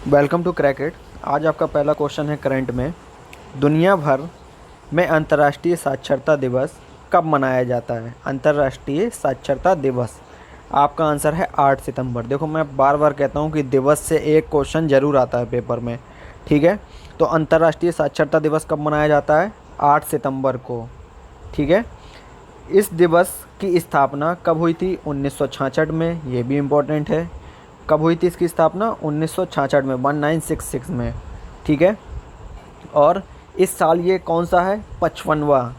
Welcome to क्रैकेट। आज आपका पहला क्वेश्चन है करंट में। दुनिया भर में अंतर्राष्ट्रीय साक्षरता दिवस कब मनाया जाता है? अंतर्राष्ट्रीय साक्षरता दिवस, आपका आंसर है 8 सितंबर। देखो, मैं बार बार कहता हूँ कि दिवस से एक क्वेश्चन ज़रूर आता है पेपर में, ठीक है। तो अंतर्राष्ट्रीय साक्षरता दिवस कब मनाया जाता है? 8 सितंबर को, ठीक है। इस दिवस की स्थापना कब हुई थी? 1966 में। ये भी इम्पोर्टेंट है। कब हुई थी इसकी स्थापना? 1966 में, 1966 में, ठीक है। और इस साल ये कौन सा है? 55वां,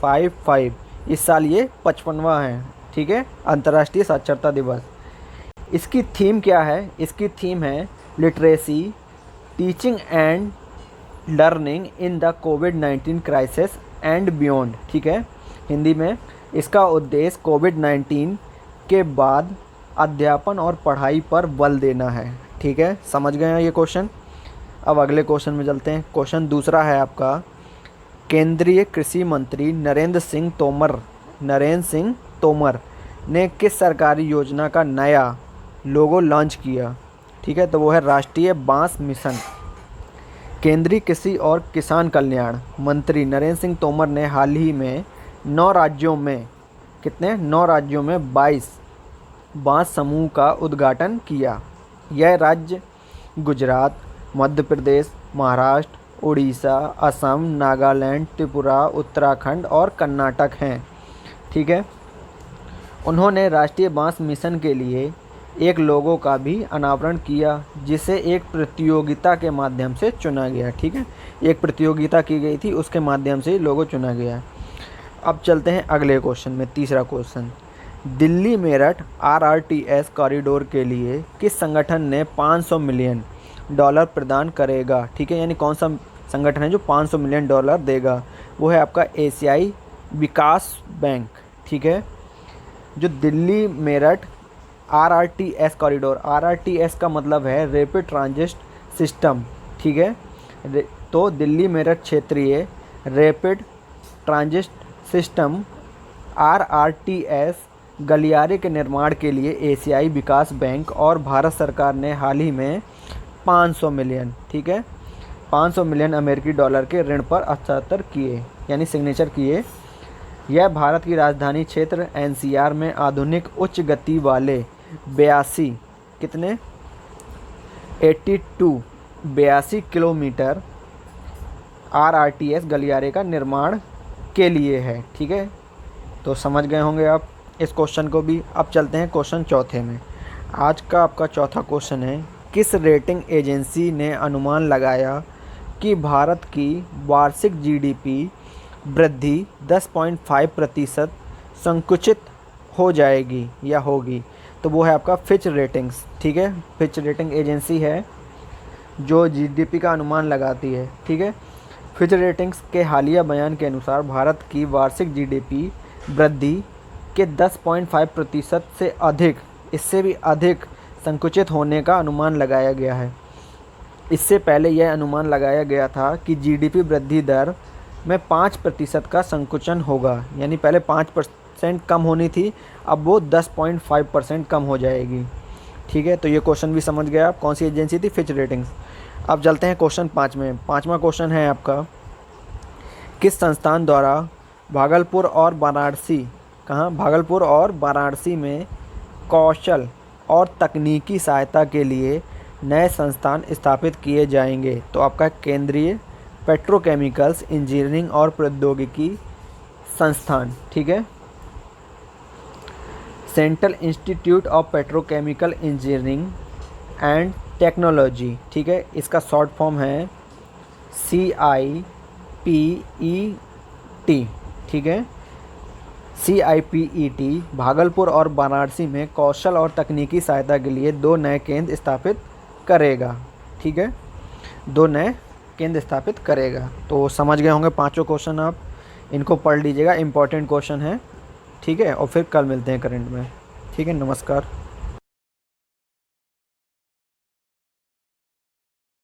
55। इस साल ये 55वां है, ठीक है, अंतर्राष्ट्रीय साक्षरता दिवस। इसकी थीम क्या है? इसकी थीम है literacy, teaching and learning in the covid crisis and beyond, ठीक है। हिंदी में इसका उद्देश्य कोविड-19 के बाद अध्यापन और पढ़ाई पर बल देना है, ठीक है। समझ गए हैं ये क्वेश्चन? अब अगले क्वेश्चन में चलते हैं। क्वेश्चन दूसरा है आपका, केंद्रीय कृषि मंत्री नरेंद्र सिंह तोमर ने किस सरकारी योजना का नया लोगो लॉन्च किया? ठीक है, तो वो है राष्ट्रीय बांस मिशन। केंद्रीय कृषि और किसान कल्याण मंत्री नरेंद्र सिंह तोमर ने हाल ही में 9 राज्यों में, कितने? 9 राज्यों में 22 बांस समूह का उद्घाटन किया। यह राज्य गुजरात, मध्य प्रदेश, महाराष्ट्र, उड़ीसा, असम, नागालैंड, त्रिपुरा, उत्तराखंड और कर्नाटक हैं, ठीक है। उन्होंने राष्ट्रीय बांस मिशन के लिए एक लोगो का भी अनावरण किया, जिसे एक प्रतियोगिता के माध्यम से चुना गया, ठीक है। एक प्रतियोगिता की गई थी, उसके माध्यम से लोगो चुना गया। अब चलते हैं अगले क्वेश्चन में। तीसरा question, Delhi Meerut RRTS corridor के लिए किस संगठन ने $500 मिलियन प्रदान करेगा? ठीक है, यानी कौन सा संगठन है जो $500 मिलियन देगा? वो है आपका एशियाई विकास बैंक, ठीक है। जो Delhi Meerut RRTS corridor, RRTS का मतलब है रैपिड ट्रांजिट सिस्टम, ठीक है। तो दिल्ली मेरठ क्षेत्रीय रैपिड ट्रांजिट सिस्टम RRTS गलियारे के निर्माण के लिए एशियाई विकास बैंक और भारत सरकार ने हाल ही में 500 मिलियन, ठीक है, 500 मिलियन अमेरिकी डॉलर के ऋण पर हस्ताक्षर किए, यानी सिग्नेचर किए। यह भारत की राजधानी क्षेत्र NCR में आधुनिक उच्च गति वाले 82, कितने? 82 किलोमीटर RRTS गलियारे का निर्माण के लिए है, ठीक है। तो समझ गए होंगे आप इस क्वेश्चन को भी। अब चलते हैं क्वेश्चन चौथे में। आज का आपका चौथा क्वेश्चन है, किस रेटिंग एजेंसी ने अनुमान लगाया कि भारत की वार्षिक GDP वृद्धि 10.5% संकुचित हो जाएगी या होगी? तो वो है आपका फिच रेटिंग्स, ठीक है। फिच रेटिंग एजेंसी है जो GDP का अनुमान लगाती है, ठीक है। फिच रेटिंग्स के हालिया बयान के अनुसार भारत की वार्षिक GDP वृद्धि के 10.5% से अधिक, इससे भी अधिक संकुचित होने का अनुमान लगाया गया है। इससे पहले यह अनुमान लगाया गया था कि GDP वृद्धि दर में 5% का संकुचन होगा, यानी पहले 5% कम होनी थी, अब वो 10.5% कम हो जाएगी, ठीक है। तो ये क्वेश्चन भी समझ गए आप, कौन सी एजेंसी थी? Fitch ratings. अब चलते हैं क्वेश्चन 5 में। 5वां क्वेश्चन है आपका, किस संस्थान द्वारा भागलपुर और वाराणसी, कहाँ? भागलपुर और वाराणसी में कौशल और तकनीकी सहायता के लिए नए संस्थान स्थापित किए जाएंगे? तो आपका केंद्रीय पेट्रोकेमिकल्स इंजीनियरिंग और प्रौद्योगिकी संस्थान, ठीक है। Central institute of petrochemical engineering and technology, ठीक है। इसका शॉर्ट फॉर्म है CIPET, ठीक है। CIPET भागलपुर और वाराणसी में कौशल और तकनीकी सहायता के लिए 2 नए केंद्र स्थापित करेगा, ठीक है। 2 नए केंद्र स्थापित करेगा। तो समझ गए होंगे पांचों क्वेश्चन, आप इनको पढ़ लीजिएगा, इंपॉर्टेंट क्वेश्चन है, ठीक है। और फिर कल मिलते हैं करंट में, ठीक है। नमस्कार।